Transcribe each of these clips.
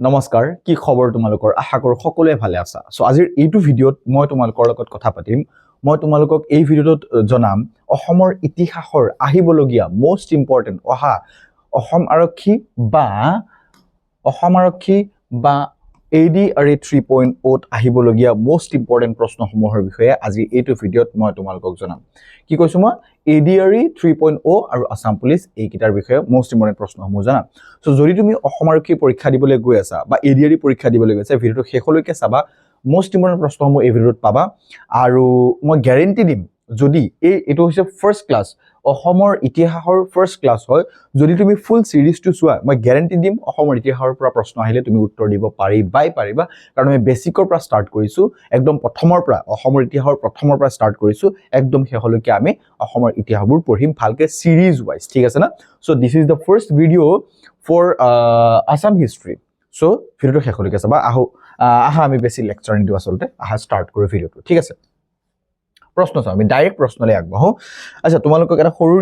নমস্কাৰ কি খবৰ তোমালোকৰ আশা কৰো সকলোৱে ভালে আছা সো আজিৰ এইটো ভিডিঅ'ত মই তোমালোকৰ লগত কথা পাতিম মই তোমালোকক এই ভিডিঅ'টোত জনাম অসমৰ ইতিহাসৰ আহিবলগীয়া মোস্ট ইম্পৰ্টেন্ট অসম আৰক্ষী বা ADRE 3.0 আহিবলগীয়া মোস্ট ইম্পৰ্টেন্ট প্ৰশ্নসমূহৰ বিষয়ে আজি এইটো ভিডিঅ'ত মই তোমালোকক জনাম কি কৈছো মই ADRE 3.0 আৰু আসাম পুলিচ এই কিটাৰ বিষয়ে মোস্ট ইম্পৰ্টেন্ট প্ৰশ্নসমূহ জনাম সো যদি তুমি অসম আৰক্ষী পৰীক্ষা দিবলৈ গৈ আছা বা ADRE পৰীক্ষা দিবলৈ গৈছা ভিডিঅ'টো শেষলৈকে চাবা মোস্ট ইম্পৰ্টেন্ট প্ৰশ্নসমূহ এই ভিডিঅ'ত পাবা আৰু মই গ্যাৰান্টি দিম যদি এটো হৈছে ফাৰ্স্ট ক্লাস অসমৰ ইতিহাসৰ ফাৰ্স্ট ক্লাস হয় যদি তুমি ফুল সিৰিজটো চোৱা মই গ্যাৰান্টি দিম অসমৰ ইতিহাসৰ পৰা প্ৰশ্ন আহিলে তুমি উত্তৰ দিব পাৰিবা কাৰণ আমি বেসিকৰ পৰা ষ্টাৰ্ট কৰিছো একদম প্ৰথমৰ পৰা অসমৰ ইতিহাসৰ প্ৰথমৰ পৰা ষ্টাৰ্ট কৰিছো একদম শেষলৈকে আমি অসমৰ ইতিহাসবোৰ পঢ়িম ভালকে সিৰিজ ওয়াইজ ঠিক আছে না so this is the first video for Assam history so ভিডিঅ'টো শেষলৈকে চাবা আহা আমি বেছি লেকচাৰ নিদিও আসলতে আহা ষ্টাৰ্ট কৰো ভিডিঅ'টো ঠিক আছে প্ৰশ্ন চাও আমি ডাইৰেক্ট প্ৰশ্নলৈ আগবাঢ়ো আচ্ছা তোমালোকক এটা সৰু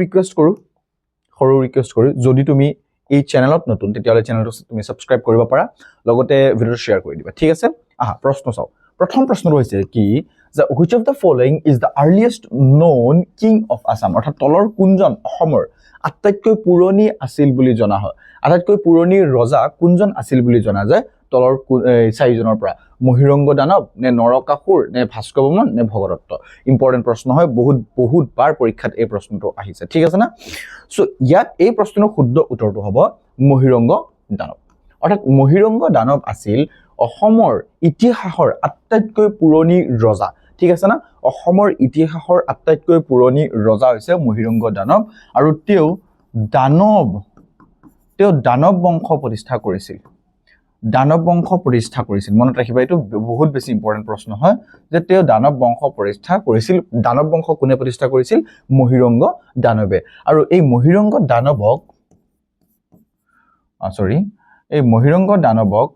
ৰিকুৱেষ্ট কৰো যদি তুমি এই চেনেলত নতুন তেতিয়ালে চেনেলটো তুমি সাবস্ক্ৰাইব কৰিব পাৰা লগতে ভিডিঅ শেয়াৰ কৰি দিবা ঠিক আছে আহা প্ৰশ্ন চাও প্ৰথম প্ৰশ্নটো হৈছে কি which of the following is the earliest known king of Assam অৰ্থাৎ তলৰ কোনজন অসমৰ আটাইতকৈ পুৰণি আছিল বুলি জনা হয় আটাইতকৈ পুৰণি ৰজা কোনজন আছিল বুলি জনা যায় তলৰ চাৰিজনৰ পৰা মহিৰংগ দানৱ নে নৰকাসুৰ নে ভাস্কৰ বৰ্মন নে ভগদত্ত ইম্পৰ্টেন্ট প্ৰশ্ন হয় বহুত বাৰ পৰীক্ষাত এই প্ৰশ্নটো আহিছে ঠিক আছে না সো ইয়াত এই প্ৰশ্নৰ শুদ্ধ উত্তৰটো হ'ব মহিৰংগ দানৱ অৰ্থাৎ মহিৰংগ দানৱ আছিল অসমৰ ইতিহাসৰ আটাইতকৈ পুৰণি ৰজা ঠিক আছে না অসমৰ ইতিহাসৰ আটাইতকৈ পুৰণি ৰজা হৈছে মহিৰংগ দানৱ আৰু তেওঁ দানৱ বংশ প্ৰতিষ্ঠা কৰিছিল মনত ৰাখিবা এটো বহুত বেছি ইম্পৰ্টেন্ট প্ৰশ্ন হয় যে তেওঁ দানৱ বংশ প্ৰতিষ্ঠা কৰিছিল দানৱ বংশ কোনে প্ৰতিষ্ঠা কৰিছিল মহিৰংগ দানৱে আৰু এই মহিৰংগ দানৱক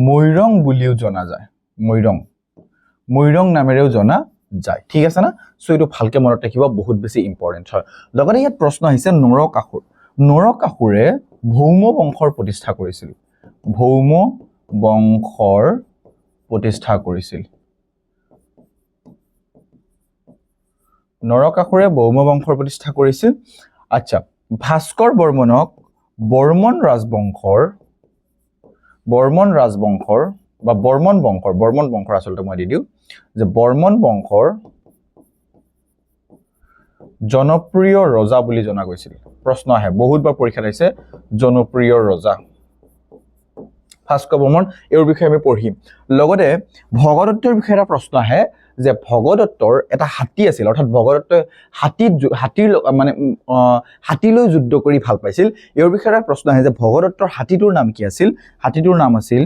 মৈৰং বুলিও জনা যায় মৈৰং নামেৰেও জনা যায় ঠিক আছে না সো এটো ভালকে মনত ৰাখিবা বহুত বেছি ইম্পৰ্টেন্ট হয় লগতে ইয়াত প্ৰশ্ন আহিছে নৰকাসুৰে ভৌম বংশৰ প্ৰতিষ্ঠা কৰিছিল নৰকাসুৰে ভৌম বংশৰ প্ৰতিষ্ঠা কৰিছিল আচ্ছা ভাস্কৰ বৰ্মনক বৰ্মন বংশৰ আসলতে মই দি দিও যে বৰ্মন বংশৰ জনপ্ৰিয় ৰজা বুলি জনা গৈছিল প্ৰশ্ন আহে বহুতবাৰ পৰীক্ষাত আহিছে জনপ্ৰিয় ৰজা ভাস্কৰ বৰ্মন এৰ বিষয়ে আমি পঢ়িম লগতে ভগদত্তৰ বিষয়ে এটা প্ৰশ্ন আহে যে ভগদত্তৰ এটা হাতী আছিল অৰ্থাৎ ভগদত্তই হাতীলৈ যুদ্ধ কৰি ভাল পাইছিল এৰ বিষয়ে এটা প্ৰশ্ন আহে যে ভগদত্তৰ হাতীটোৰ নাম কি আছিল হাতীটোৰ নাম আছিল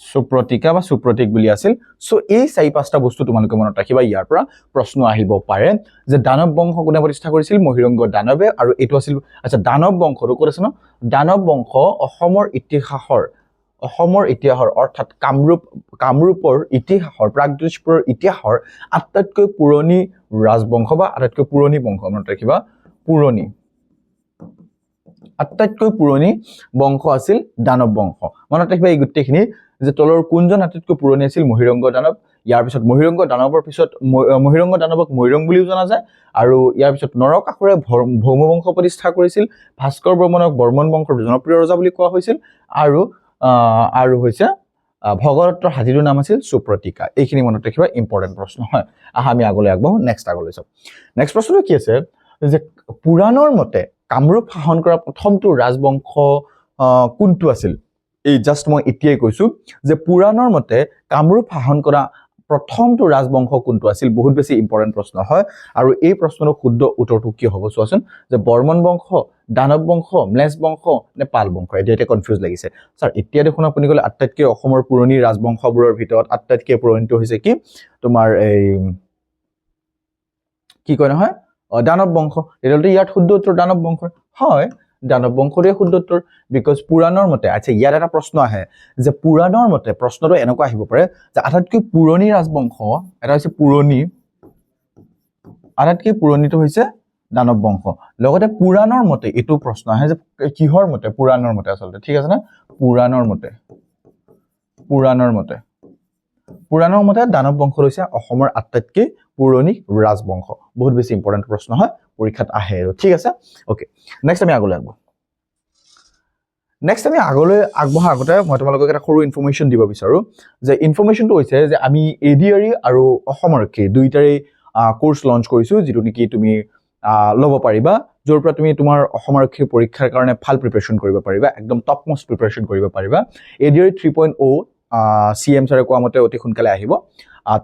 সুপ্ৰতীক বুলি আছিল সো এই চাৰি পাঁচটা বস্তু তোমালোকে মনত ৰাখিবা ইয়াৰ পৰা প্ৰশ্ন আহিব পাৰে যে দানৱ বংশ কোনে প্ৰতিষ্ঠা কৰিছিল মহিৰংগ দানৱে আৰু এটো আছিল আচ্ছা দানৱ বংশটো কৈছে ন দানৱ বংশ অসমৰ ইতিহাসৰ অৰ্থাৎ কামৰূপৰ ইতিহাসৰ প্ৰাগজ্যোতিষপুৰৰ ইতিহাসৰ আটাইতকৈ পুৰণি ৰাজবংশ বা আটাইতকৈ পুৰণি বংশ মনত ৰাখিবা আটাইতকৈ পুৰণি বংশ আছিল দানৱ বংশ মনত ৰাখিবা এই গুটেখিনি যে তলৰ কোনজন আটাইতকৈ পুৰণি আছিল মহিৰংগ দানৱ ইয়াৰ পিছত মহিৰংগ দানৱৰ পিছত মহিৰংগ দানৱক মৈৰং বুলিও জনা যায় আৰু ইয়াৰ পিছত নৰকাসুৰে ভৌম বংশ প্ৰতিষ্ঠা কৰিছিল ভাস্কৰ বৰ্মনক বৰ্মন বংশৰ জনপ্ৰিয় ৰজা বুলি কোৱা হৈছিল আৰু হৈছে ভগদত্তৰ হাতীটোৰ নাম আছিল সুপ্ৰতীকা এইখিনি মনত ৰাখিবা ইম্পৰ্টেন্ট প্ৰশ্ন হয় আহা আমি আগলৈ আগবাঢ়ো নেক্সট প্ৰশ্নটো কি আছে যে পুৰাণৰ মতে কামৰূপ শাসন কৰা প্ৰথমটো ৰাজবংশ কোনটো আছিল এই জাস্ট মই এতিয়াই কৈছো যে পুৰাণৰ মতে কামৰূপ শাসন কৰা প্ৰথমটো ৰাজবংশ কোনটো আছিল বহুত বেছি ইম্পৰ্টেন্ট প্ৰশ্ন হয় আৰু এই প্ৰশ্নৰ শুদ্ধ উত্তৰটো কি হ'ব চোৱাচোন যে বৰ্মন বংশ দানৱ বংশ ম্লেচ্ বংশ নে পাল বংশ এটা কনফিউজ লাগিছে স্যাৰ এতিয়া দেখোন আপুনি কলে আটাইতকৈ অসমৰ পুৰণি ৰাজবংশবোৰৰ ভিতৰত আটাইতকৈ পুৰণিটো হৈছে কি তোমাৰ এই কি কয় নহয় দানৱ বংশ এটালতে ইয়াত শুদ্ধ উত্তৰ দানৱ বংশ হয় দানৱ বংশৰে শুদ্ধ উত্তৰ বিকজ পুৰাণৰ মতে আচ্ছা ইয়াত এটা প্ৰশ্ন আহে যে পুৰাণৰ মতে প্ৰশ্নটো এনেকুৱা আহিব পাৰে যে আটাইতকৈ পুৰণি ৰাজবংশ এটা হৈছে আটাইতকৈ পুৰণিটো হৈছে দানৱ বংশ লগতে পুৰাণৰ মতে এইটো প্ৰশ্ন আহে যে কিহৰ মতে পুৰাণৰ মতে আচলতে ঠিক আছে না পুৰাণৰ মতে দানৱ বংশ হৈছে অসমৰ আটাইতকৈ পুৰণি ৰাজবংশ বহুত বেছি ইম্পৰ্টেন্ট প্ৰশ্ন হয় পৰীক্ষাত আহে আৰু ঠিক আছে ওকে নেক্সট আমি আগলৈ আগবঢ়া আগতে মই তোমালোকক এটা সৰু ইনফৰমেশ্যন দিব বিচাৰো যে ইনফৰমেশ্যনটো হৈছে যে আমি এডিআৰই আৰু অসম আৰক্ষী দুইটাৰে কোৰ্স লঞ্চ কৰিছো যেটো নেকি তুমি ল'ব পাৰিবা যৰ পৰা তুমি তোমাৰ অসম আৰক্ষীৰ পৰীক্ষাৰ কাৰণে ভাল প্ৰিপাৰেচন কৰিব পাৰিবা একদম টপ মোষ্ট প্ৰিপাৰেচন কৰিব পাৰিবা এডিআৰই 3.0 সিএম ছাৰে কোৱা মতে অতি সোনকালে আহিব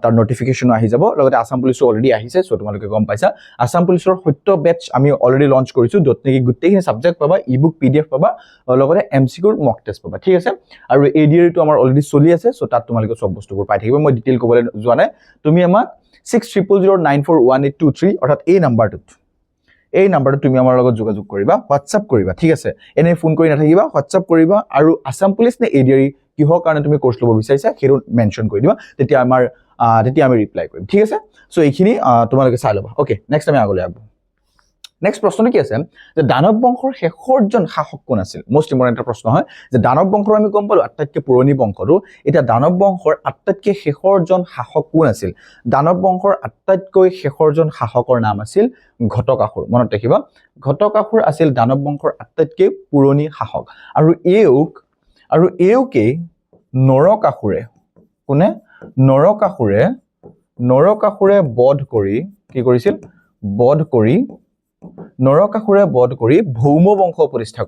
তাৰ নোটিফিকেশন আহি যাব লগতে আসাম পুলিচৰ অলৰেডি আহিছে সো তোমালোকে গম পাইছা আসাম পুলিচৰ সত্য বেচ আমি অলৰেডি লঞ্চ কৰিছো যত নেকি গুটেখিনি সাবজেক্ট পাবা ইবুক পিডিএফ পাবা লগতে এমসিকিউৰ মক টেষ্ট পাবা ঠিক আছে আৰু এডিআৰই টো আমাৰ অলৰেডি চলি আছে সো তাত তোমালোকে সব বস্তুবোৰ পাই থাকিবা মই ডিটেইল ক'বলৈ যোৱা নাই তুমি আমাক 6009418823 অৰ্থাৎ এই নাম্বাৰটো তুমি আমাৰ লগত যোগাযোগ কৰিবা WhatsApp কৰিবা ঠিক আছে এনে ফোন কৰি নাথাকিবা WhatsApp কৰিবা আৰু আসাম পুলিচ নে এডিআৰই কিহৰ কাৰণে তুমি কোৰ্স ল'ব বিচাৰিছা হেৰু মেনশন কৰি দিবা তেতিয়া আমি ৰিপ্লাই কৰিম ঠিক আছে সো এইখিনি তোমালোকে চাই লবা ওকে নেক্সট আমি আগলৈ আগব নেক্সট প্ৰশ্নটো কি আছে যে দানৱ বংশৰ শেষৰজন শাসক কোন আছিল মোস্ট ইম্পৰ্টেন্ট প্ৰশ্ন হয় যে দানৱ বংশৰ আমি গম পালো আটাইতকৈ পুৰণি বংশটো এটা দানৱ বংশৰ আটাইতকৈ শেষৰজন শাসক কোন আছিল দানৱ বংশৰ আটাইতকৈ শেষৰজন শাসকৰ নাম আছিল ঘটকাসুৰ মনত ৰাখিবা ঘটকাসুৰ আছিল দানৱ বংশৰ আটাইতকৈ পুৰণি শাসক আৰু এওকে নৰকাসুৰে কোনে নৰকাসুৰে বধ কৰি কি কৰিছিল নৰকাসুৰে বধ কৰি ভৌম বংশ প্ৰতিষ্ঠা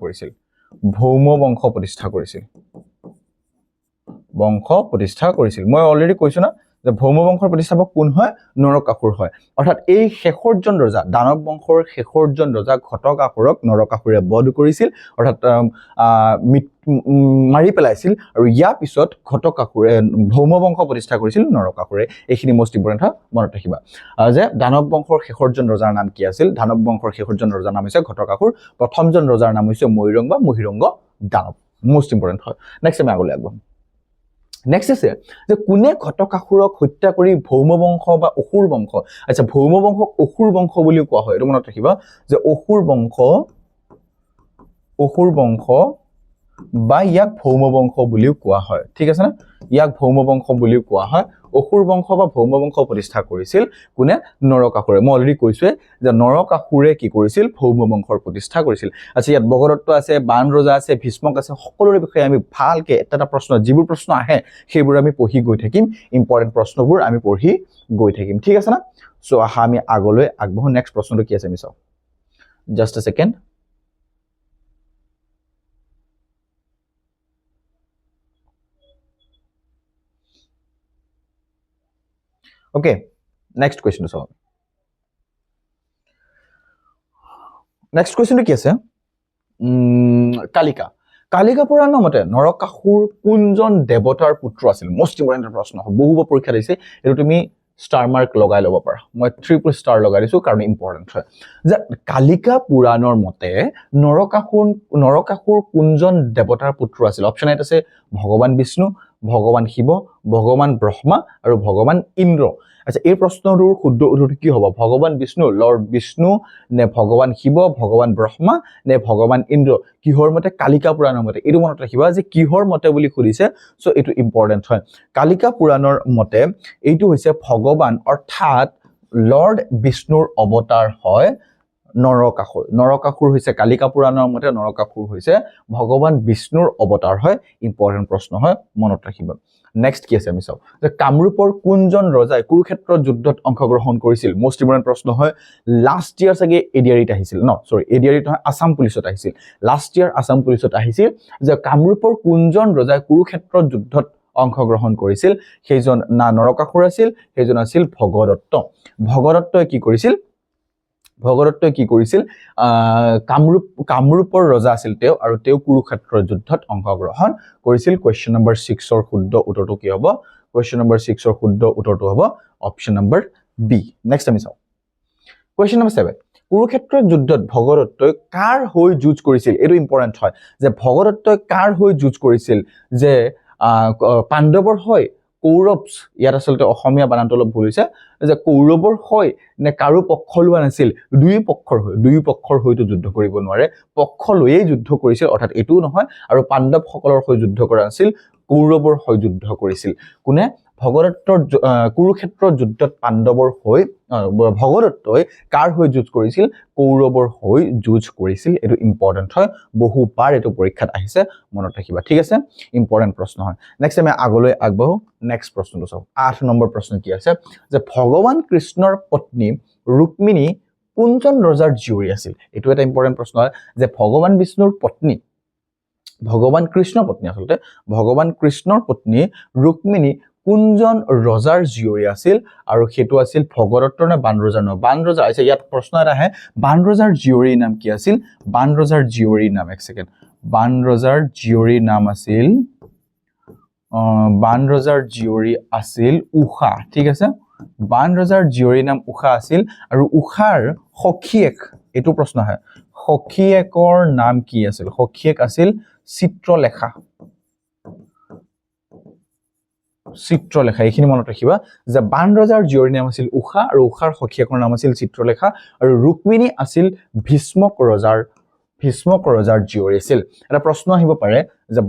কৰিছিল মই অলৰেডি কৈছো না যে ভৌম বংশৰ প্ৰতিষ্ঠাপক কোন হয় নৰকাসুৰ হয় অৰ্থাৎ এই শেষৰজন ৰজা দানৱ বংশৰ শেষৰজন ৰজা ঘটকাসুৰক নৰকাসুৰে বধ কৰিছিল অৰ্থাৎ মাৰি পেলাইছিল আৰু ইয়াৰ পিছত ঘটকাসুৰে ভৌম বংশ প্ৰতিষ্ঠা কৰিছিল নৰকাসুৰে এইখিনি মোস্ট ইম্পৰ্টেন্ট হয় মনত ৰাখিবা যে দানৱ বংশৰ শেষৰজন ৰজাৰ নাম কি আছিল দানৱ বংশৰ শেষৰজন ৰজাৰ নাম হৈছে ঘটকাসুৰ প্ৰথমজন ৰজাৰ নাম হৈছে মহিৰংগ দানৱ মোস্ট ইম্পৰ্টেন্ট হয় নেক্সট আমি আগলৈ আগব নেক্সট আছে যে কোনে ঘটকাসুৰক হত্যা কৰি ভৌম বংশ বা অসুৰ বংশ আচ্ছা ভৌম বংশক অসুৰ বংশ বুলি কোৱা হয় এটো মনত ৰাখিবা যে অসুৰ বংশ বা ইয়াক ভৌম বংশ বুলিও কোৱা হয় ঠিক আছে না ইয়াক ভৌম বংশ বুলিও কোৱা হয় অসুৰ বংশ বা ভৌম বংশ প্ৰতিষ্ঠা কৰিছিল কোনে নৰকাসুৰে মই অলৰেডি কৈছোৱে যে নৰকাসুৰে কি কৰিছিল ভৌম বংশৰ প্ৰতিষ্ঠা কৰিছিল আচ্ছা ইয়াত বগদত্ত আছে বান ৰজা আছে ভীষ্মক আছে সকলোৰে বিষয়ে আমি ভালকে এটা প্ৰশ্ন যিবোৰ প্ৰশ্ন আহে সেইবোৰ আমি পঢ়ি গৈ থাকিম ইম্পৰ্টেন্ট প্ৰশ্নবোৰ আমি পঢ়ি গৈ থাকিম ঠিক আছে না সো আহা আমি আগলৈ আগবঢ়ো নেক্সট প্ৰশ্নটো কি আছে আমি চাও জাস্ট আ second Okay, next question to solve. Next question to কি আছে কালিকা পুৰাণৰ মতে নৰকাসুৰ কোনজন দেৱতাৰ পুত্ৰ আছিল মোস্ট ইম্পৰ্টেন্ট প্ৰশ্ন বহুব পৰীক্ষা দিছে এটো তুমি স্টাৰ মাৰ্ক লগাই লব পাৰা মই ট্ৰিপল স্টাৰ লগাই দিছো কাৰণ ইম্পৰ্টেন্ট হয় যে কালিকা পুৰাণৰ মতে নৰকাসুৰ কোনজন দেৱতাৰ পুত্ৰ আছিল অপচন এট আছে ভগৱান বিষ্ণু ভগৱান শিৱ ভগৱান ব্ৰহ্মা আৰু ভগৱান ইন্দ্ৰ আচ্ছা এই প্ৰশ্নটোৰ শুদ্ধ উত্তৰ কি হ'ব ভগৱান বিষ্ণু লৰ্ড বিষ্ণু নে ভগৱান শিৱ ভগৱান ব্ৰহ্মা নে ভগৱান ইন্দ্ৰ কিহৰ মতে কালিকা পুৰাণৰ মতে এটো মনত ৰাখিবা যে কিহৰ মতে বুলি খুদিছে সো এটো ইম্পৰ্টেন্ট হয় কালিকা পুৰাণৰ মতে এইটো হৈছে ভগৱান অৰ্থাৎ লৰ্ড বিষ্ণুৰ অৱতাৰ হয় নৰকাসুৰ হৈছে কালিকা পুৰাণৰ মতে নৰকাসুৰ হৈছে ভগৱান বিষ্ণুৰ অৱতাৰ হয় ইম্পৰ্টেন্ট প্ৰশ্ন হয় মনত ৰাখিবা নেক্সট কি আছে আমি চাও যে কামৰূপৰ কোনজন ৰজাই কুৰুক্ষেত্ৰ যুদ্ধত অংশগ্ৰহণ কৰিছিল মোস্ট ইম্পৰ্টেন্ট প্ৰশ্ন হয় লাষ্ট ইয়াৰ সাগে এডিআৰইত আহিছিল এডিআৰইত নহয় আসাম পুলিচত আহিছিল লাষ্ট ইয়াৰ আসাম পুলিচত আহিছিল যে কামৰূপৰ কোনজন ৰজাই কুৰুক্ষেত্ৰ যুদ্ধত অংশগ্ৰহণ কৰিছিল সেইজন না নৰকাসুৰ আছিল সেইজন আছিল ভগদত্তই কি কৰিছিল কামৰূপৰ ৰজা আছিল তেওঁ আৰু তেওঁ কুৰুক্ষেত্ৰৰ যুদ্ধত অংশগ্ৰহণ কৰিছিল কোৱেশ্চন নম্বৰ 6 ৰ শুদ্ধ উত্তৰটো কি হ'ব কোৱেশ্চন নম্বৰ 6 ৰ শুদ্ধ উত্তৰটো হ'ব অপচন নম্বৰ বি নেক্সট আমি চাও কোৱেশ্চন নম্বৰ 7 কুৰুক্ষেত্ৰৰ যুদ্ধত ভগদত্তই কাৰ হৈ যুঁজ কৰিছিল এইটো ইম্পৰ্টেণ্ট হয় যে ভগদত্তই কাৰ হৈ যুঁজ কৰিছিল যে পাণ্ডৱৰ হয় কৌৰৱ ইয়াত আচলতে অসমীয়া বানানটো অলপ ভুল হৈছে যে কৌৰৱৰ হয় নে কাৰো পক্ষ লোৱা নাছিল দুই পক্ষৰ হয়তো যুদ্ধ কৰিব নোৱাৰে পক্ষ লৈয়ে যুদ্ধ কৰিছিল অৰ্থাৎ এটোও নহয় আৰু পাণ্ডৱসকলৰ হৈ যুদ্ধ কৰা নাছিল কৌৰৱৰ হৈ যুদ্ধ কৰিছিল কোনে ভগদত্তৰ কুৰুক্ষেত্ৰৰ যুদ্ধত পাণ্ডৱৰ হৈ ভগদত্তই কাৰ হৈ যুঁজ কৰিছিল কৌৰৱৰ হৈ যুঁজ কৰিছিল এটো ইম্পৰ্টেন্ট হয় বহুবাৰ এটো পৰীক্ষাত আহিছে মনত ৰাখিবা ঠিক আছে ইম্পৰ্টেন্ট প্ৰশ্ন হয় নেক্সট আমি আগলৈ আগবাঢ়ো নেক্সট প্ৰশ্নটো চাও 8 নম্বৰ প্ৰশ্ন কি আছে যে ভগৱান কৃষ্ণৰ পত্নী ৰুক্মিণী কোনজন ৰজাৰ জীয়ৰী আছিল এটো এটা ইম্পৰ্টেন্ট প্ৰশ্ন হয় যে ভগৱান বিষ্ণুৰ পত্নী ভগৱান কৃষ্ণৰ পত্নী আচলতে ভগৱান কৃষ্ণৰ পত্নী ৰুক্মিণী কোনজন ৰজাৰ জীয়ৰী আছিল আৰু হেতু আছিল ভগদত্তৰ নে বান ৰজাৰ ন বান ৰজা আছে ইয়াত প্ৰশ্ন এটা আহে বান ৰজাৰ জীয়ৰীৰ নাম কি আছিল বান ৰজাৰ জীয়ৰীৰ নাম এক সেকেন্ড বান ৰজাৰ জীয়ৰীৰ নাম আছিল বান ৰজাৰ জীয়ৰী আছিল উষা ঠিক আছে বান ৰজাৰ জীয়ৰীৰ নাম উষা আছিল আৰু উষাৰ সখীয়েক এটো প্ৰশ্ন আহে সখীয়েকৰ নাম কি আছিল সখীয়েক আছিল চিত্ৰলেখা চিত্ৰলেখা এইখিনি মনত ৰাখিবা যে বান ৰজাৰ জীয়ৰীৰ নাম আছিল উষা আৰু উষাৰ সখীয়েকৰ নাম আছিল চিত্ৰলেখা আৰু ৰুক্মিণী আছিল ভীষ্মক ৰজাৰ জীয়ৰী আছিল এটা প্ৰশ্ন আহিব পাৰে যে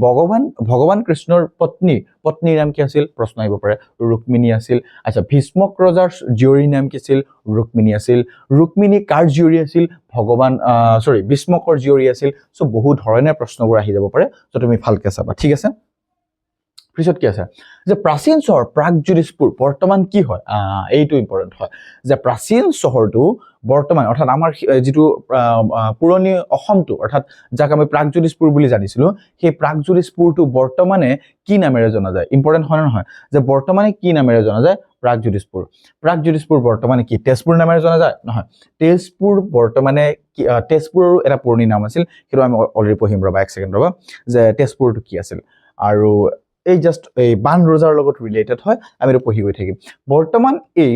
ভগৱান কৃষ্ণৰ পত্নীৰ নাম কি আছিল প্ৰশ্ন আহিব পাৰে ৰুক্মিণী আছিল আচ্ছা ভীষ্মক ৰজাৰ জীয়ৰীৰ নাম কি আছিল ৰুক্মিণী আছিল ৰুক্মিণী কাৰ জীয়ৰী আছিল ভীষ্মকৰ জীয়ৰী আছিল সো বহু ধৰণৰ প্ৰশ্নবোৰ আহি যাব পাৰে সো তুমি ভালকৈ চাবা ঠিক আছে পিছত কি আছে যে প্ৰাচীন চহৰ প্ৰাগজ্যোতিষপুৰ বৰ্তমান কি হয় এইটো ইম্পৰ্টেন্ট হয় যে প্ৰাচীন চহৰটো বৰ্তমান অৰ্থাৎ আমাৰ যেটো পুৰণি অসমটো অৰ্থাৎ যাক আমি প্ৰাগজ্যোতিষপুৰ বুলি জানিছিলো সেই প্ৰাগজ্যোতিষপুৰটো বৰ্তমানে কি নামেৰে জনা যায় ইম্পৰ্টেন্ট হয় নহয় যে বৰ্তমানে কি নামেৰে জনা যায় প্ৰাগজ্যোতিষপুৰ বৰ্তমানে কি তেজপুৰ নামেৰে জনা যায় নহয় তেজপুৰ বৰ্তমানে তেজপুৰৰ এটা পুৰণি নাম আছিল কিন্তু আমি অলৰেডি পঢ়িম ৰবা এক সেকেন্ড ৰবা যে তেজপুৰটো কি আছিল আৰু এই জাস্ট এই বান ৰজাৰ লগত ৰিলেটেড হয় আমি এটো পঢ়ি গৈ থাকিম বৰ্তমান এই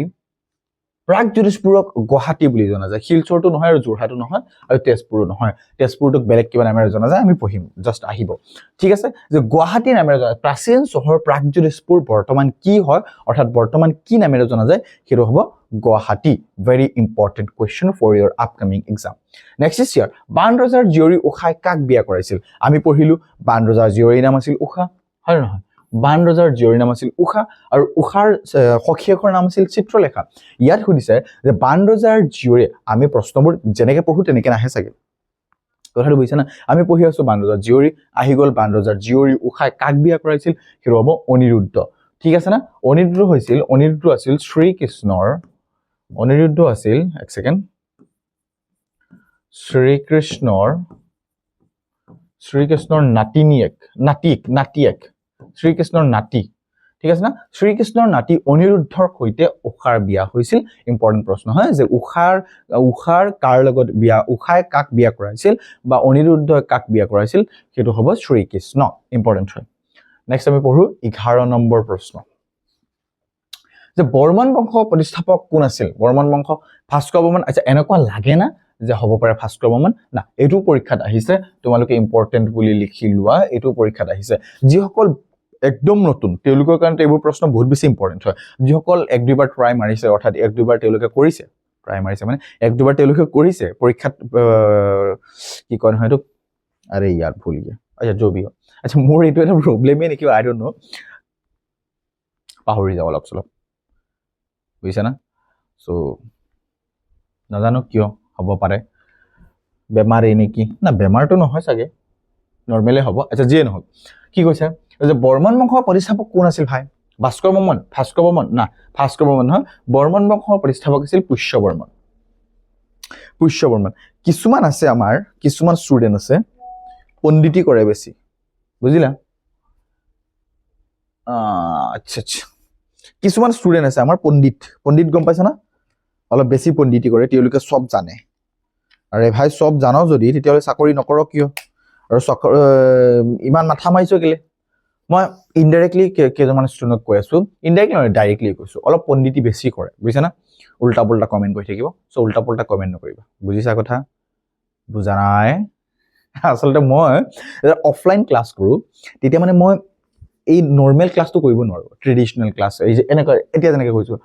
প্ৰাগজ্যোতিষপুৰক গুৱাহাটী বুলি জনা যায় শিলচৰটো নহয় আৰু যোৰহাটো নহয় আৰু তেজপুৰো নহয় তেজপুৰটোক বেলেগ কিবা নামেৰে জনা যায় আমি পঢ়িম জাস্ট আহিব ঠিক আছে যে গুৱাহাটী নামেৰে জনা প্ৰাচীন চহৰ প্ৰাগজ্যোতিষপুৰ বৰ্তমান কি হয় অৰ্থাৎ বৰ্তমান কি নামেৰে জনা যায় হেতু হ'ব Guwahati very important question for your upcoming exam next is here বান ৰজাৰ জীয়ৰী উষাই কাক বিয়া কৰাইছিল আমি পঢ়িলো বান ৰজাৰ জীয়ৰীৰ নাম আছিল উষা হয় নহয় বান ৰজাৰ জীয়ৰীৰ নাম আছিল উষা আৰু উষাৰ সখীয়েকৰ নাম আছিল চিত্ৰলেখা ইয়াত সুধিছে যে বান ৰজাৰ জীয়ৰী আমি প্ৰশ্নবোৰ জেনেকে পঢ়ো তেনেকে নাহে চাগে কথাটো বুজিছা না আমি পঢ়ি আছো বান ৰজাৰ জীয়ৰী আহি গল বান ৰজাৰ জীয়ৰী উষাই কাক বিয়া কৰাইছিল হেতু হ'ব অনিৰুদ্ধ ঠিক আছে না অনিৰুদ্ধ আছিল শ্ৰীকৃষ্ণৰ অনিৰুদ্ধ আছিল এক সেকেন্ড শ্ৰীকৃষ্ণৰ নাতিয়েক শ্ৰীকৃষ্ণৰ নাতি ঠিক আছে না শ্ৰীকৃষ্ণৰ নাতি অনিৰুদ্ধৰ সৈতে উষাৰ বিয়া হৈছিল ইম্পৰ্টেন্ট প্ৰশ্ন হয় যে উষাৰ কাৰ লগত বিয়া উষাই কাক বিয়া কৰাইছিল বা অনিৰুদ্ধই কাক বিয়া কৰাইছিল হেতু হ'ব শ্ৰীকৃষ্ণ ইম্পৰ্টেন্ট হয় নেক্সট আমি পঢ়ো 11 নম্বৰ প্ৰশ্ন যে বৰ্মন বংশ প্ৰতিষ্ঠাপক কোন আছিল বৰ্মন বংশ ভাস্কৰ বৰ্মন আচ্ছা এনেকুৱা লাগে না যে হ'ব পাৰে ভাস্কৰ বৰ্মন না এটো পৰীক্ষাত আহিছে তোমালোকে ইম্পৰ্টেন্ট বুলি লিখি লোৱা এটো পৰীক্ষাত আহিছে যিসকল একদম নতুন তেওঁলোকৰ কাৰণে এইবোৰ প্ৰশ্ন বহুত বেছি ইম্পৰ্টেন্ট হয় যিসকল এক দুইবাৰ ট্ৰাই মাৰিছে অৰ্থাৎ এক দুইবাৰ তেওঁলোকে কৰিছে ট্ৰাই মাৰিছে মানে এক দুইবাৰ তেওঁলোকে কৰিছে পৰীক্ষাত কি কয় হয়তো আৰে ইয়াৰ ভুল গিয়া আচ্ছা জবিও আচ্ছা মোৰ এটো এটা প্ৰবলেমে নেকি আই ডোন্ট নো পাহৰি যাও অলপ বুজিছা না সো নাজানো কিয় হ'ব পাৰে বেমাৰ নেকি না বেমাৰটো নহয় চাগে নৰমালি হ'ব আচ্ছা যিয়ে নহওক কি কৈছে যে বৰ্মন বংশৰ প্ৰতিষ্ঠাপক কোন আছিল ভাই ভাস্কৰ বৰ্মন নহয় বৰ্মন বংশৰ প্ৰতিষ্ঠাপক আছিল পুষ্য বৰ্মন কিছুমান আছে আমাৰ কিছুমান ষ্টুডেন্ট আছে পণ্ডিতি কৰে বেছি বুজিলা আচ্ছা কিছুমান ষ্টুডেন্ট আছে আমাৰ পণ্ডিত গম পাইছা না অলপ বেছি পণ্ডিতি কৰে তেওঁলোকে সব জানে আৰে ভাই সব জানো যদি তেতিয়ালে চাকৰি নকৰ কিয় আৰু ইমান মাথা মাৰিছো কেলে মই ইনডাইৰেক্টলি কেইজনমান ষ্টুডেণ্টক কৈ আছোঁ, ইনডাইৰেক্টলি নহয় ডাইৰেক্টলি কৈছোঁ, অলপ পণ্ডিতি বেছি কৰে, বুজিছা না? উল্টা পুল্টা কমেণ্ট কৰি থাকিব, চ' উল্টা পুল্টা কমেণ্ট নকৰিবা, বুজিছা কথা? বুজা নাই? আচলতে মই অফলাইন ক্লাছ কৰোঁ, তেতিয়া মানে মই এই নৰ্মেল ক্লাছটো কৰিব নোৱাৰোঁ, ট্ৰেডিশ্যনেল ক্লাছ এই যে এনেকুৱা এতিয়া যেনেকৈ কৈছোঁ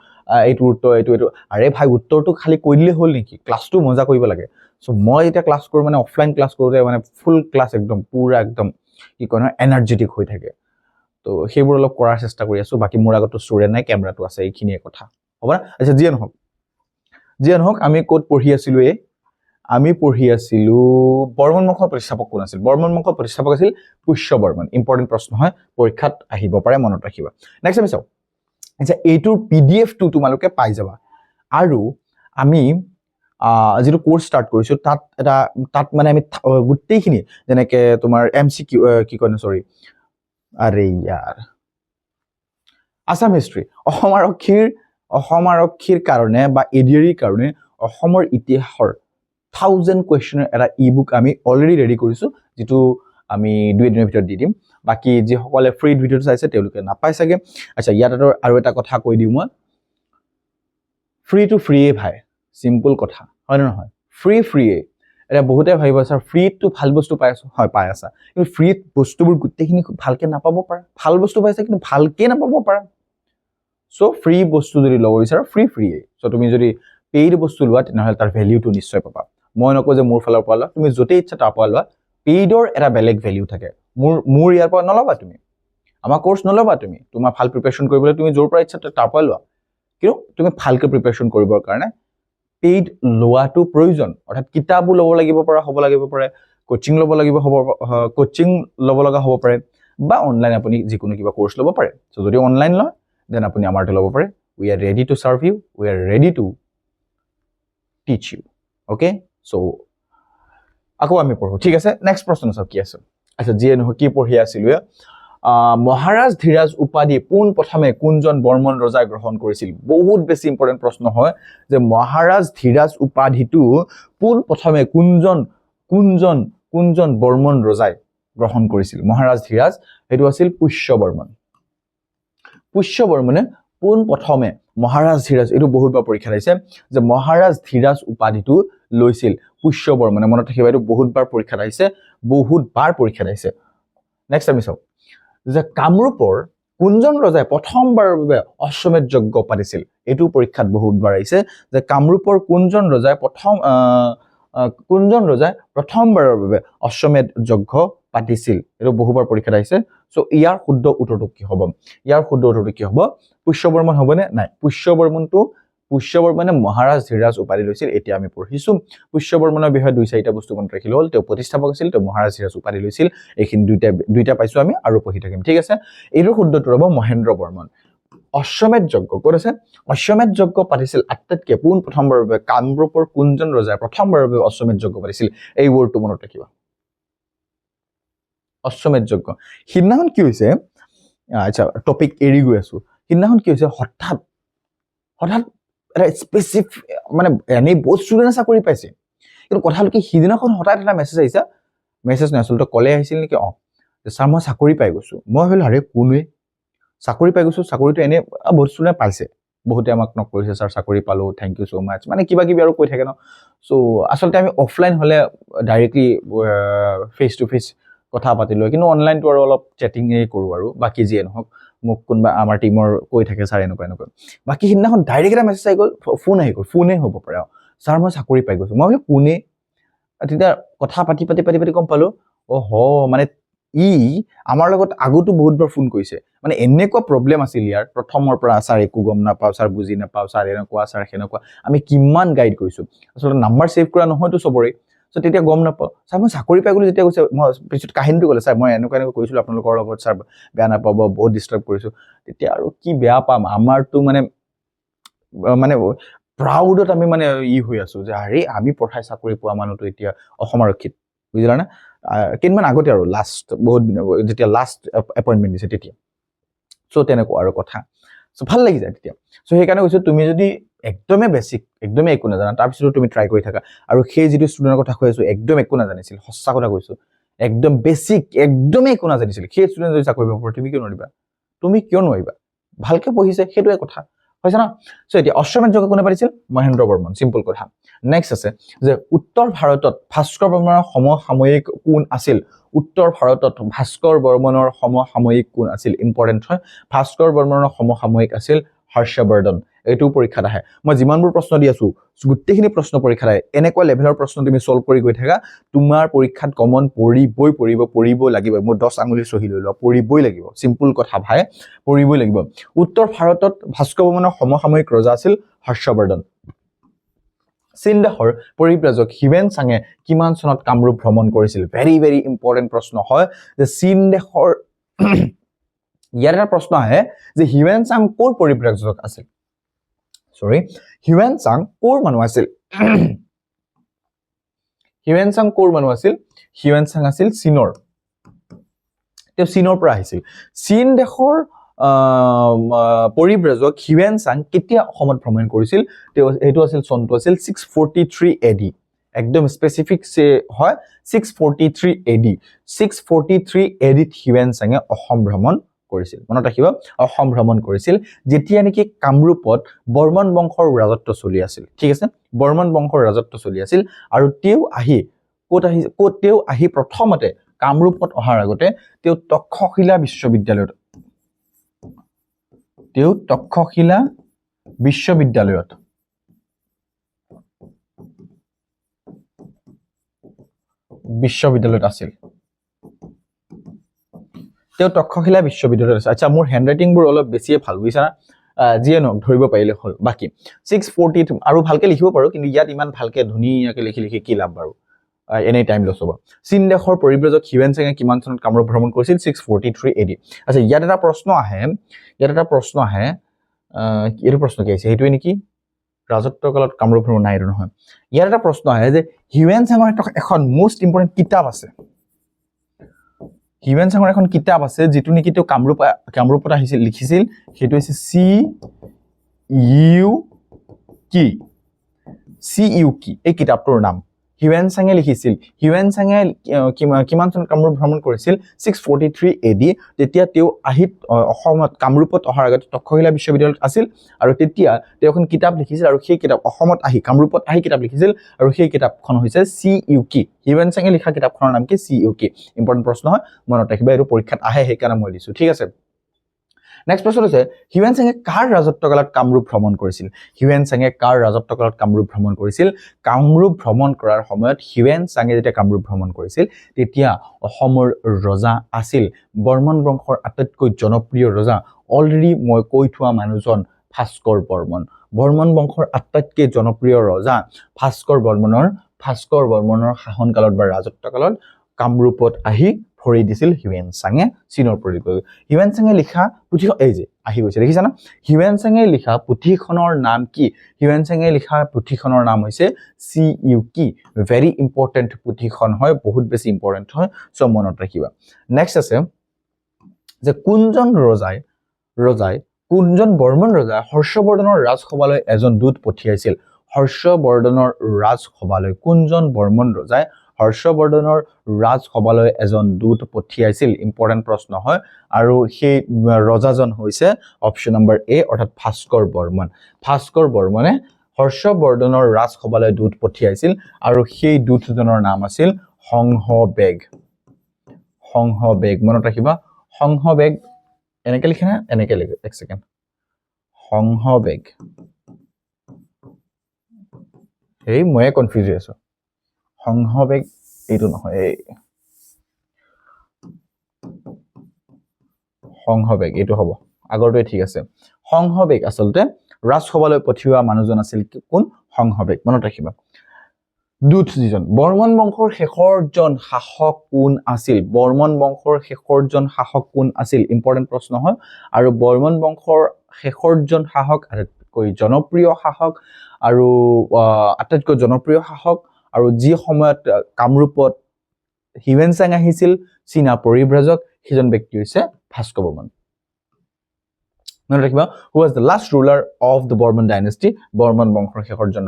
এইটো উত্তৰ এইটো আৰে ভাই উত্তৰটো খালি কৈ দিলে হ'ল নেকি? ক্লাছটো মজা কৰিব লাগে। চ' মই এতিয়া ক্লাছ কৰোঁ মানে অফলাইন ক্লাছ কৰোঁতে মানে ফুল ক্লাছ একদম পূৰা একদম কি কয় নহয় এনাৰ্জেটিক হৈ থাকে। তো সেইবোৰ অলপ কৰাৰ চেষ্টা কৰি আছোঁ। বাকী মোৰ আগতো ষ্টুডেণ্ট নাই, কেমেৰাটো আছে, এইখিনিয়ে কথা হ'ব না? আচ্ছা যিয়ে নহওক আমি ক'ত পঢ়ি আছিলোঁ? আমি পঢ়ি আছিলোঁ বৰ্মন বংশৰ প্ৰতিষ্ঠাপক কোন আছিল? বৰ্মন বংশৰ প্ৰতিষ্ঠাপক আছিল পুষ্য বৰ্মন। ইম্পৰ্টেণ্ট প্ৰশ্ন হয়, পৰীক্ষাত আহিব পাৰে, মনত ৰাখিবা। নেক্সট আমি চাওঁ, আচ্ছা এইটোৰ PDF-টো তোমালোকে পাই যাবা। আৰু আমি যিটো কোৰ্চ ষ্টাৰ্ট কৰিছোঁ তাত মানে আমি গোটেইখিনি যেনেকৈ তোমাৰ MCQ কি কয় চৰি আৰে ইয়াৰ আছাম হিষ্ট্ৰী, অসম আৰক্ষীৰ কাৰণে বা ADR-ৰ কাৰণে অসমৰ ইতিহাসৰ 1000 কুৱেশ্যনৰ এটা ই-বুক আমি অলৰেডি ৰেডি কৰিছোঁ, যিটো আমি 2 দিনৰ ভিতৰত দি দিম। বাকী যিসকলে ফ্ৰী ভিডিঅ'টো চাইছে তেওঁলোকে নাপায় চাগে। আচ্ছা ইয়াত আৰু এটা কথা কৈ দিওঁ মই, ফ্ৰী টু ফ্ৰীয়ে ভাই, চিম্পল কথা হয় নে নহয়? ফ্ৰীয়ে। এতিয়া বহুতে ভাবিব ছাৰ ফ্ৰীটো ভাল বস্তু পাই আছোঁ, হয় পাই আছা, কিন্তু ফ্ৰীত বস্তুবোৰ গোটেইখিনি ভালকৈ নাপাব পাৰা, ভাল বস্তু পাইছা কিন্তু ভালকৈ নাপাব পাৰা। চ' ফ্ৰী বস্তু যদি ল'ব বিচাৰা ফ্ৰীয়ে। চ' তুমি যদি পেইড বস্তু লোৱা তেনেহ'লে তাৰ ভেলিউটো নিশ্চয় পাবা। মই নকওঁ যে মোৰ ফালৰ পৰা লোৱা, তুমি য'তেই ইচ্ছা তাৰ পৰা লোৱা, পেইডৰ এটা বেলেগ ভেলিউ থাকে। মোৰ ইয়াৰ পৰা নল'বা, তুমি আমাৰ কোৰ্চ নল'বা, তুমি তোমাৰ ভাল প্ৰিপেৰেশ্যন কৰিবলৈ তুমি য'ৰ পৰা ইচ্ছা তাৰ পৰা লোৱা, কিন্তু তুমি ভালকৈ প্ৰিপেৰেশ্যন কৰিবৰ কাৰণে পেইড লোৱাটো প্ৰয়োজন। অৰ্থাৎ কিতাপো ল'ব হ'ব লাগিব পাৰে, কোচিং ল'ব লগা হ'ব পাৰে, বা অনলাইন আপুনি যিকোনো কিবা কোৰ্চ ল'ব পাৰে। চ' যদি অনলাইন লয় দেন আপুনি আমাৰটো ল'ব পাৰে। We are ready to serve you, we are ready to teach you. Okay, so' আকৌ আমি পঢ়োঁ, ঠিক আছে? নেক্সট প্ৰশ্ন চাওক কি আছে। আচ্ছা যিয়ে নহয় কি পঢ়ি আছিলোঁ, মহাৰাজ ধীৰাজ উপাধি পোনপ্ৰথমে কোনজন বৰ্মন ৰজাই গ্ৰহণ কৰিছিল? বহুত বেছি ইম্পৰ্টেণ্ট প্ৰশ্ন হয় যে মহাৰাজ ধীৰাজ উপাধিটো পোনপ্ৰথমে কোনজন বৰ্মন ৰজাই গ্ৰহণ কৰিছিল? মহাৰাজ ধীৰাজ, সেইটো আছিল পুষ্য বৰ্মন। পুষ্য বৰ্মনে পোনপ্ৰথমে মহাৰাজ ধীৰাজ, এইটো বহুতবাৰ পৰীক্ষাত আহিছে যে মহাৰাজ ধীৰাজ উপাধিটো লৈছিল পুষ্য বৰ্মনে, মনত ৰাখিবা, এইটো বহুতবাৰ পৰীক্ষাত আহিছে। নেক্সট আমি চাওঁ যে কামৰূপৰ কোনজন ৰজাই প্ৰথমবাৰৰ বাবে অশ্বমেধ যজ্ঞ পাতিছিল? এইটো পৰীক্ষাত বহুতবাৰ আহিছে যে কামৰূপৰ কোনজন ৰজাই প্ৰথমবাৰৰ বাবে অশ্বমেধ যজ্ঞ পাতিছিল? এইটো বহুবাৰ পৰীক্ষাত আহিছে। চ' ইয়াৰ শুদ্ধ উত্তৰটো কি হ'ব? পুষ্য বৰ্মন হ'বনে? নাই, পুষ্য বৰ্মনে মহাৰাজ ধীৰাজ উপাধি লৈছিল। এতিয়া আমি পঢ়িছোঁ পুষ্য বৰ্মনৰ বিষয়ে 2-4টা বস্তু মনত ৰাখিলে হ'ল। তেওঁ প্ৰতিষ্ঠাপক আছিল, তেওঁ মহাৰাজ ধীৰাজ উপাধি লৈছিল। এইখিনি দুইটা পাইছোঁ আমি, আৰু পঢ়ি থাকিম, ঠিক আছে? এইটোৰ শুদ্ধ উত্তৰ হ'ব মহেন্দ্ৰ বৰ্মন। অশ্বমেধ যজ্ঞ ক'ত আছে? অশ্বমেধ যজ্ঞ পাতিছিল আটাইতকৈ পোনপ্ৰথমবাৰৰ বাবে কামৰূপৰ কোনজন ৰজাই প্ৰথমবাৰৰ বাবে অশ্বমেধ যজ্ঞ পাতিছিল? এই ৱৰ্ডটো মনত ৰাখিবা, অশ্বমেধ যজ্ঞ। সিদিনাখন কি হৈছে, আচ্ছা টপিক এৰি গৈ আছোঁ, সিদিনাখন কি হৈছে, হঠাৎ এটা স্পেচিফিক মানে এনেই বহুত ষ্টুডেণ্টে চাকৰি পাইছে, কিন্তু কথা হ'ল কি সিদিনাখন হঠাৎ এটা মেছেজ নাই আচলতে কলে আহিছিল নেকি, ছাৰ মই চাকৰি পাই গৈছোঁ। মই ভাবিলোঁ আৰে কোনোৱে চাকৰি পাই গৈছোঁ, চাকৰিটো এনেই বহুত ষ্টুডেণ্টে পাইছে, বহুতে আমাক নক কৰিছে, ছাৰ চাকৰি পালোঁ, থেংক ইউ ছ' মাছ, মানে কিবা কিবি আৰু কৈ থাকে ন। চ' আচলতে আমি অফলাইন হ'লে ডাইৰেক্টলি ফেচ টু ফেচ কথা পাতিলোঁ, কিন্তু অনলাইনটো আৰু অলপ চেটিঙেই কৰোঁ আৰু। বাকী যিয়ে নহওক মোক কোনোবা আমাৰ টিমৰ কৈ থাকে ছাৰ এনেকুৱা। বাকী সিদিনাখন ডাইৰেক্ট এটা মেছেজ আহি গ'ল, ফোনে হ'ব পাৰে, ছাৰ মই চাকৰি পাই গৈছোঁ। মই ভাবিলোঁ কোনে, তেতিয়া কথা পাতি গম পালোঁ মানে আমাৰ লগত আগতো বহুতবাৰ ফোন কৰিছে, মানে এনেকুৱা প্ৰব্লেম আছিল ইয়াৰ প্ৰথমৰ পৰা, ছাৰ একো গম নাপাওঁ, ছাৰ বুজি নাপাওঁ, ছাৰ এনেকুৱা ছাৰ সেনেকুৱা, আমি কিমান গাইড কৰিছোঁ। আচলতে নাম্বাৰ ছেভ কৰা নহয়তো চবৰে, চ' তেতিয়া গম নাপাওঁ। ছাৰ মই চাকৰি পাই গ'লোঁ, যেতিয়া কৈছে মই পিছত কাহিনীটো ক'লে, ছাৰ মই এনেকুৱা কৰিছিলোঁ আপোনালোকৰ লগত, ছাৰ বেয়া নাপাব, বহুত ডিষ্টাৰ্ব কৰিছোঁ। তেতিয়া আৰু কি বেয়া পাম, আমাৰতো মানে প্ৰাউডত আমি মানে হৈ আছোঁ যে আৰে আমি পঢ়াই চাকৰি পোৱা মানুহটো এতিয়া অসম আৰক্ষীত, বুজিলা নে? কেইদিনমান আগতে আৰু বহুত দিন যেতিয়া লাষ্ট এপইণ্টমেণ্ট দিছে তেতিয়া। চ' তেনেকুৱা আৰু কথা, চ' ভাল লাগি যায় তেতিয়া। চ' সেইকাৰণে কৈছোঁ তুমি যদি একদমেই বেছিক, একদমেই একো নাজানা, তাৰপিছতো তুমি ট্ৰাই কৰি থাকা, আৰু সেই যিটো ষ্টুডেণ্টৰ কথা কৈ আছোঁ একদম একো নাজানিছিল, সঁচা কথা কৈছোঁ, একদম বেসিক একদমই একো নাজানিছিল সেই ষ্টুডেণ্ট যদি চাকৰি পাব তুমি কিয় নোৱাৰিবা তুমি কিয় নোৱাৰিবা ভালকে পঢ়িছে সেইটোৱে কথা হৈছে না সো এতিয়া অশ্বমেধ যজ্ঞ কোনে পাতিছিল মহেন্দ্ৰ বৰ্মন সিম্পল কথা নেক্সট আছে যে উত্তৰ ভাৰতত ভাস্কৰ বৰ্মনৰ সমসাময়িক কোন আছিল উত্তৰ ভাৰতত ভাস্কৰ বৰ্মনৰ সমসাময়িক কোন আছিল ইম্পৰ্টেন্ট হয় ভাস্কৰ বৰ্মনৰ সমসাময়িক আছিল হৰ্ষবৰ্ধন এইটো পৰীক্ষাত আহে মই যিমানবোৰ প্ৰশ্ন দি আছো গুটেখিনি প্ৰশ্ন পৰীক্ষাত আহে এনেকুৱা লেভেলৰ প্ৰশ্ন তুমি সলভ কৰি গৈ থাকা তোমাৰ পৰীক্ষাত কমন পঢ়িবই লাগিব মোৰ 10 আঙুলি সহি লৈ লোৱা পঢ়িবই লাগিব সিম্পল কথা ভাই পঢ়িবই লাগিব উত্তৰ ভাৰতত ভাস্কৰ বৰ্মনৰ সমসাময়িক ৰজা আছিল হৰ্ষবৰ্ধন চীন দেশৰ পৰিব্ৰাজক হিউৱেন চাঙে কিমান চনত কামৰূপ ভ্ৰমণ কৰিছিল ভেৰি ভেৰি ইম্পৰ্টেন্ট প্ৰশ্ন হয় যে চীন দেশৰ ইয়াৰ এটা প্ৰশ্ন আহে যে হিউৱেন চাং কোৰ পৰিব্ৰাজক আছিল সৰি হিউৱেন চাং কোৰ মানুহ আছিল হিউৱেন চাং কোৰ মানুহ আছিল হিউৱেন চাং আছিল চীনৰ তেওঁ চীনৰ পৰা আহিছিল চীন দেশৰ পৰিব্ৰাজক হিউৱেন চাং কেতিয়া অসমত ভ্ৰমণ কৰিছিল তেওঁ এটো আছিল চনটো আছিল 643 AD একদম স্পেসিফিক সে হয় 643 AD 643 AD হিউৱেন চাঙে অসম ভ্ৰমণ কৰিছিল মনত ৰাখিব অসম ভ্ৰমণ কৰিছিল যেতিয়া নেকি কামৰূপত বৰ্মন বংশৰ ৰাজত্ব চলি আছিল ঠিক আছে বৰ্মন বংশৰ ৰাজত্ব চলি আছিল আৰু তেওঁ আহি প্ৰথমতে কামৰূপত অহাৰ আগতে তেওঁ তক্ষশিলা বিশ্ববিদ্যালয়ত আছিল তেওঁ তক্ষশিলা বিশ্ববিদ্যালয়ত আছে আচ্ছা মোৰ হ্যান্ডৰাইটিং বোৰ অলপ বেছিয়ে ভাল বুজিছা না যিয়ে নক ধৰিব পাৰিলে হল বাকি 640 আৰু ভালকে লিখিব পাৰো কিন্তু ইয়াত ইমান ভালকে ধুনীয়াকে লিখি কি লাভ বাৰু এনি টাইম লছ হ'ব চীন দেশৰ পৰিব্ৰাজক হিউৱেন চাঙে কিমান চনত কামৰূপ ভ্ৰমণ কৰিছিল 643 AD আচ্ছা ইয়াত এটা প্ৰশ্ন আহে এইটো প্ৰশ্ন কি আছে হেইটোৱে নেকি ৰাজত্বকালত কামৰূপ ভ্ৰমণ নাই নহয় ইয়াত এটা প্ৰশ্ন আহে যে হিউৱেন চাঙৰ এখন মোস্ট ইম্পৰ্টেন্ট কিতাপ আছে হিউৱেন চাঙৰ এখন কিতাপ আছে যেটো নেকি তেওঁ কামৰূপত আহিছিল লিখিছিল হেটো আছে CUK এই কিতাপটোৰ নাম হিউৱেন চাঙে লিখিছিল হিউৱেন চাঙে কিমান চনত কামৰূপ ভ্ৰমণ কৰিছিল 643 AD তেতিয়া তেওঁ অসমত কামৰূপত অহাৰ আগতে তক্ষশিলা বিশ্ববিদ্যালয়ত আছিল আৰু তেতিয়া তেওঁ এখন কিতাপ লিখিছিল আৰু সেই কিতাপ অসমত আহি কামৰূপত আহি কিতাপ লিখিছিল আৰু সেই কিতাপখন হৈছে CUK হিউৱেন চাঙে লিখা কিতাপখনৰ নাম কি CUK ইম্পৰ্টেন্ট প্ৰশ্ন হয় মনত ৰাখিবা এটো পৰীক্ষাত আহে হেকাৰণে মই দিছো ঠিক আছে নেক্সট প্ৰশ্ন আছে হিউৱেন চাঙে কাৰ ৰাজত্বকালত কামৰূপ ভ্ৰমণ কৰিছিল হিউৱেন চাঙে কাৰ ৰাজত্বকালত কামৰূপ ভ্ৰমণ কৰিছিল কামৰূপ ভ্ৰমণ কৰাৰ সময়ত হিউৱেন চাঙে যেতিয়া কামৰূপ ভ্ৰমণ কৰিছিল তেতিয়া অসমৰ ৰজা আছিল বৰ্মন বংশৰ আটাইতকৈ জনপ্ৰিয় ৰজা অলৰেডি মই কৈ থোৱা মানুহজন ভাস্কৰ বৰ্মন বৰ্মন বংশৰ আটাইতকৈ জনপ্ৰিয় ৰজা ভাস্কৰ বৰ্মনৰ শাসনকালত বা ৰাজত্বকালত কামৰূপত আহি ভৰি দিছিল হিউৱেন চাঙে চীনৰ পৰিব্ৰাজক হিউৱেন চাঙে লিখা পুথি এই যে আহি গৈছে দেখিছা না হিউৱেন চাঙে লিখা পুথিখনৰ নাম কি হিউৱেন চাঙে লিখা পুথিখনৰ নাম হৈছে CUK ভেৰি ইম্পৰ্টেন্ট পুথিখন হয় বহুত বেছি ইম্পৰ্টেন্ট হয় সো মনত ৰাখিবা নেক্সট আছে যে কোনজন বৰ্মন ৰজা হৰ্ষবৰ্ধনৰ ৰাজসভালৈ এজন দূত পঠিয়াইছিল হৰ্ষবৰ্ধনৰ ৰাজসভালৈ কোনজন বৰ্মন ৰজাই হৰ্ষবৰ্ধনৰ ৰাজসভালৈ এজন দূত পঠিয়াইছিল ইম্পৰ্টেন্ট প্ৰশ্ন হয় আৰু সেই ৰজাজন হৈছে অপচন নম্বৰ A অৰ্থাৎ ভাস্কৰ বৰ্মনে হৰ্ষবৰ্ধনৰ ৰাজসভালৈ দূত পঠিয়াইছিল আৰু সেই দূতজনৰ নাম আছিল সংহবেগ মনত ৰাখিবা সংহবেগ এনেকে লিখে না এনেকে লিখে এক সেকেন্ড সংহবেগ এই মই কনফিউজ হৈ আছো সংহবেগ এইটো নহয় সংহবেগ এইটো হ'ব আগৰটোৱে ঠিক আছে সংহবেগ আসলতে ৰাজসভালৈ পঠিওৱা মানুহজন আছিল কোন সংহবেগ মনত ৰাখিবা দূত যিজন বৰ্মন বংশৰ শেষৰজন শাসক কোন আছিল ইম্পৰ্টেন্ট প্ৰশ্ন হয় আৰু বৰ্মন বংশৰ শেষৰজন শাসক আটাইতকৈ জনপ্ৰিয় শাসক আৰু যি সময়ত কামৰূপত হিউৱেন চাং আহিছিল চীনা পৰিব্ৰাজক সেইজন ব্যক্তি হৈছে ভাস্কৰ বৰ্মন মনত ৰাখিবা who was the last ruler of the Bormon dynasty Barman বংশৰ শেষৰজন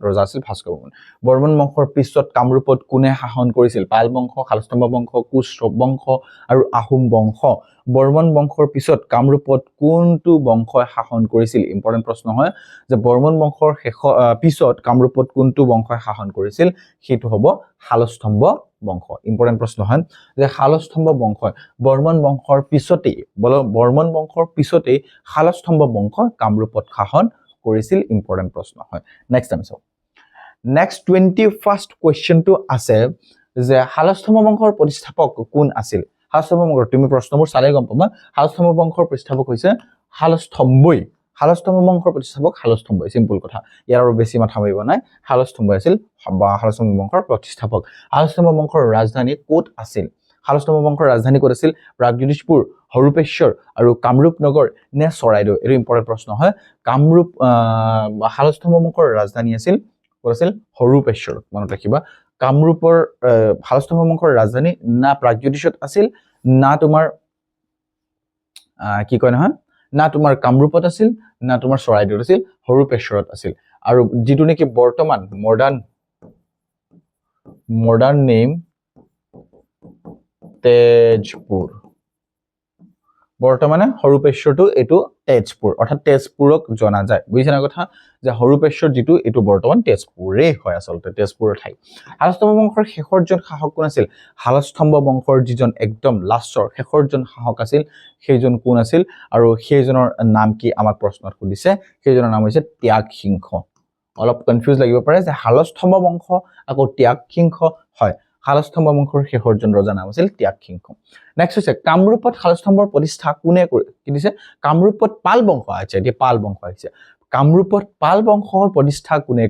ৰজা আছিল ভাস্কৰ বৰ্মন বৰ্মন বংশৰ পিছত কামৰূপত কোনে শাসন কৰিছিল পাল বংশ শালস্তম্ভ বংশ কোচ বংশ আৰু আহোম বংশ বৰ্মন বংশৰ পিছত কামৰূপত কোনটো বংশই শাসন কৰিছিল ইম্পৰ্টেন্ট প্ৰশ্ন হয় যে বৰ্মন বংশৰ পিছত কামৰূপত কোনটো বংশই শাসন কৰিছিল সেইটো হ'ব শালস্তম্ভ বংশ ইম্পৰ্টেন্ট প্ৰশ্ন হয় যে শালস্তম্ভ বংশই বৰ্মন বংশৰ পিছতেই শালস্তম্ভ বংশ কামৰূপত শাসন কৰিছিল ইম্পৰ্টেন্ট প্ৰশ্ন হয় নেক্সট আমি চাও নেক্সট 21st কোৱেশ্চনটো আছে যে শালস্তম্ভ বংশৰ প্ৰতিষ্ঠাপক কোন আছিল শালস্তম্ভ বংশৰ তুমি প্ৰশ্নবোৰ চালে গম পাবা শালস্তম্ভ বংশৰ প্ৰতিষ্ঠাপক হৈছে শালস্তম্ভ বংশৰ প্ৰতিষ্ঠাপক শালস্তম্ভই সিম্পল কথা ইয়াৰ আৰু বেছি মাথা মাৰিব নাই শালস্তম্ভ আছিল বা শালস্তম্ভ বংশৰ প্ৰতিষ্ঠাপক শালস্তম্ভ বংশৰ ৰাজধানী ক'ত আছিল শালস্তম্ভ বংশৰ ৰাজধানী ক'ত আছিল প্ৰাগজ্যোতিষপুৰ হৰুপেশ্বৰ আৰু কামৰূপ নগৰ নে চৰাইদেউ এটো ইম্পৰ্টেন্ট প্ৰশ্ন হয় কামৰূপ শালস্তম্ভ বংশৰ ৰাজধানী আছিল ক'ত আছিল হৰুপেশ্বৰ মনত ৰাখিবা কামৰূপৰ শালস্তম্ভ বংশৰ ৰাজধানী না প্ৰাগজ্যোতিষত আছিল না তোমাৰ কি কয় নহয় না তোমাৰ কামৰূপত আছিল না তোমাৰ চৰাইদেউত আছিল হৰুপেশ্বৰত আছিল আৰু যেটো নেকি বৰ্তমান মডাৰ্ন নেম তেজপুৰ বৰ্তমানে হৰুপেশ্বৰটো এটো তেজপুৰ অৰ্থাৎ তেজপুৰক জনা যায় বুজিছানা কথা যে হৰুপেশ্বৰ যেটো এটো বৰ্তমান তেজপুৰে হয় আসলতে তেজপুৰৰ ঠাই শালস্তম্ভ বংশৰ শেষৰজন শাসক কোন আছিল শালস্তম্ভ বংশৰ যিজন একদম লাষ্টৰ শেষৰজন শাসক আছিল সেইজন কোন আছিল আৰু সেইজনৰ নাম কি আমাক প্ৰশ্নত সুধিছে সেইজনৰ নাম হৈছে ত্যাগ সিংহ অলপ কনফিউজ লাগিব পাৰে যে শালস্তম্ভ বংশ আকৌ ত্যাগ সিংহ হয় শালস্তম্ভ বংশৰ শেষৰজন ৰজা নাম আছিল ত্যাগ সিংহ নেক্সট হৈছে কামৰূপত শালস্তম্ভৰ প্ৰতিষ্ঠা কোনে কি দিছে কামৰূপত পাল বংশ আছে এতিয়া পাল বংশ আছে কামৰূপত পাল বংশৰ প্ৰতিষ্ঠা কোনে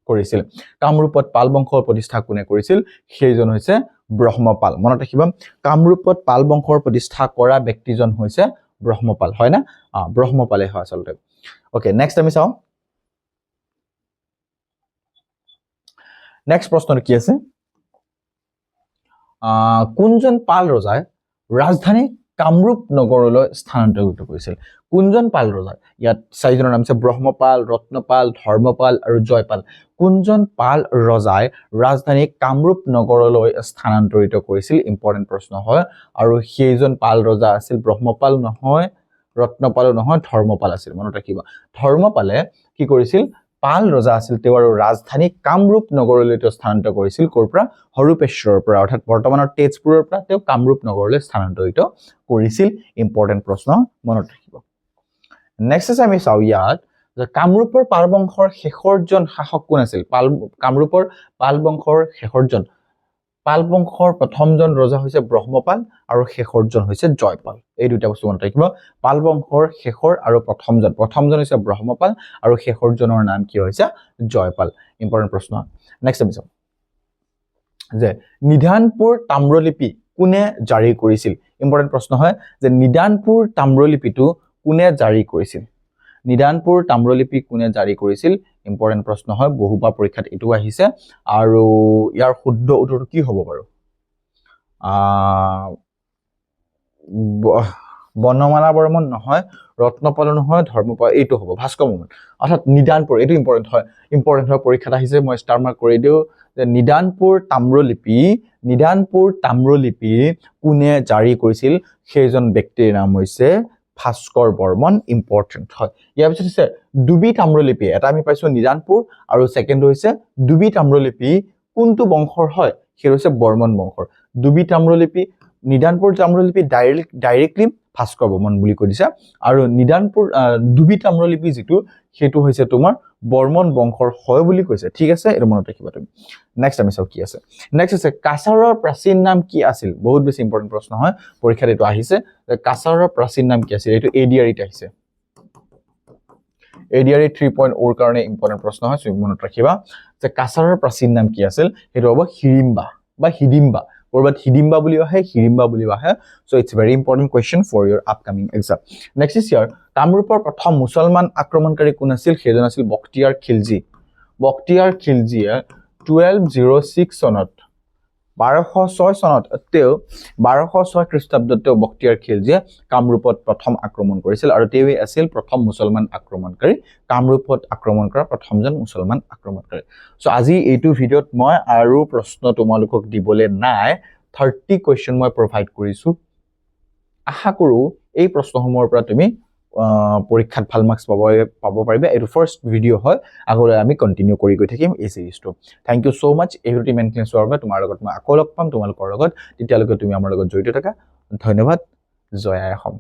কৰিছিল কামৰূপত পাল বংশৰ প্ৰতিষ্ঠা কোনে কৰিছিল সেইজন হৈছে ব্ৰহ্মপাল মনত ৰাখিবা কামৰূপত পাল বংশৰ প্ৰতিষ্ঠা কৰা ব্যক্তিজন হৈছে ব্ৰহ্মপাল হয় না ব্ৰহ্মপালে হয় আসলতে ওকে নেক্সট আমি চাও নেক্সট প্ৰশ্ন কি আছে কোনজন পাল ৰজাই ৰাজধানী কামৰূপ নগৰলৈ স্থানান্তৰিত কৰিছিল কোনজন পাল ৰজা ইয়াত চাৰিজনৰ নাম আছে ব্ৰহ্মপাল ৰত্নপাল ধৰ্মপাল আৰু জয়পাল কোনজন পাল ৰজাই ৰাজধানী কামৰূপ নগৰলৈ স্থানান্তৰিত কৰিছিল ইম্পৰ্টেন্ট প্ৰশ্ন হয় আৰু সেইজন পাল ৰজা আছিল ব্ৰহ্মপাল নহয় ৰত্নপাল নহয় ধৰ্মপাল আছিল মনত ৰাখিবা ধৰ্মপালে কি কৰিছিল পাল ৰজা আছিল তেওঁ আৰু ৰাজধানী কামৰূপ নগৰলৈ স্থানান্তৰিত কৰিছিল ক'ৰ পৰা হৰুপেশ্বৰৰ পৰা অৰ্থাৎ বৰ্তমানৰ তেজপুৰৰ পৰা তেওঁ কামৰূপ নগৰলৈ স্থানান্তৰিত কৰিছিল ইম্পৰ্টেন্ট প্ৰশ্ন মনত ৰাখিব নেক্সট আছে আমি চাও ইয়াত যে কামৰূপৰ পাল বংশৰ শেষৰজন শাসক কোন আছিল কামৰূপৰ পাল বংশৰ শেষৰজন পাল বংশৰ প্ৰথমজন ৰজা হৈছে ব্ৰহ্মপাল আৰু শেষৰজন হৈছে জয়পাল এই দুটা বস্তু মনত ৰাখিব পাল বংশৰ শেষৰ আৰু প্ৰথমজন হৈছে ব্ৰহ্মপাল আৰু শেষৰজনৰ নাম কি হৈছে জয়পাল ইম্পৰ্টেন্ট প্ৰশ্ন নেক্সট আমি চাও যে নিধানপুৰ তাম্ৰলিপি কোনে জাৰি কৰিছিল ইম্পৰ্টেন্ট প্ৰশ্ন হয় যে নিধানপুৰ তাম্ৰলিপিটো কোনে জাৰি কৰিছিল নিধানপুৰ তাম্ৰলিপি কোনে জাৰি কৰিছিল ইম্পৰ্টেন্ট প্ৰশ্ন হয় বহুবা পৰীক্ষাত এটো আহিছে আৰু ইয়াৰ শুদ্ধ উত্তৰটো কি হ'ব বাৰু বনমালা বৰ্মন নহয় ৰত্নপাল নহয় ধৰ্মপাল এইটো হ'ব ভাস্কৰ বৰ্মন অৰ্থাৎ নিদানপুৰ এইটো ইম্পৰ্টেন্ট হয় পৰীক্ষাত আহিছে মই ষ্টাৰ মাৰ্ক কৰি দিও যে নিদানপুৰ তাম্ৰলিপি কোনে জাৰি কৰিছিল সেইজন ব্যক্তিৰ নাম হৈছে ভাস্কৰ বৰ্মন ইম্পৰ্টেন্ট হয় ইয়াৰ পিছত হৈছে দুবি তাম্ৰলিপি এটা আমি পাইছো নিদানপুৰ আৰু সেকেন্ড হৈছে দুবি তাম্ৰলিপি কোনটো বংশৰ হয় সেই হৈছে বৰ্মন বংশৰ দুবি তাম্ৰলিপি নিদানপুৰ তাম্ৰলিপি ডাইৰেক্টলি ভাস্কৰ বৰ্মন বুলি কৈ দিছে আৰু নিদানপুৰ দুবি তাম্ৰলিপি যেটো হেতু হৈছে তোমাৰ বৰ্মন বংশৰ হয় বুলি কৈছে ঠিক আছে এৰ মনত ৰাখিবা তুমি নেক্সট আমি চাও কি আছে নেক্সট আছে কাছাৰৰ প্ৰাচীন নাম কি আছিল বহুত বেছি ইম্পৰ্টেন্ট প্ৰশ্ন হয় পৰীক্ষাত এটো আহিছে কাছাৰৰ প্ৰাচীন নাম কি আছিল এটো এডিআৰিত আহিছে এডিআৰি 3.0 ৰ কাৰণে ইম্পৰ্টেন্ট প্ৰশ্ন হয় তুমি মনত ৰাখিবা যে কাছাৰৰ প্ৰাচীন নাম কি আছিল হেতু হ'ব হিৰিম্বা বা হিডিম্বা But Hidimba বুলি আহে so it's a very important question for your upcoming exam next is here কামৰূপৰ প্ৰথম মুছলমান আক্ৰমণকাৰী কোন আছিল সেইজন আছিল বখতিয়াৰ খিলজি 1206 চনত 1206 চনত তেওঁ 1206 খ্ৰীষ্টাব্দত তেওঁ বখতিয়াৰ খিলজীয়ে কামৰূপত প্ৰথম আক্ৰমণ কৰিছিল আৰু তেওঁই আছিল প্ৰথম মুছলমান আক্ৰমণকাৰী কামৰূপত আক্ৰমণ কৰা প্ৰথমজন মুছলমান আক্ৰমণকাৰী সো আজি এইটো ভিডিঅত মই আৰু প্ৰশ্ন তোমালোকক দিবলৈ নাই 30 কোৱেশ্চন মই প্ৰভাইড কৰিছো আশা কৰো এই প্ৰশ্নসমূহৰ পৰা তুমি পৰীক্ষাত ভাল মাৰ্কস পাব পাৰিবা এটো ফাৰ্স্ট ভিডিও হয় আগলৈ আমি কন্টিনিউ কৰি গৈ থাকিম এই সিৰিজটো থ্যাংক ইউ সো মাচ এভৰিথিং মেইনটেনেন্স হোৱাৰ বাবে তোমাৰ লগত মই আকৌ লগ পাম তোমালোকৰ লগত তেতিয়ালৈকে তুমি আমাৰ লগত জড়িত থাকা ধন্যবাদ জয় আই অসম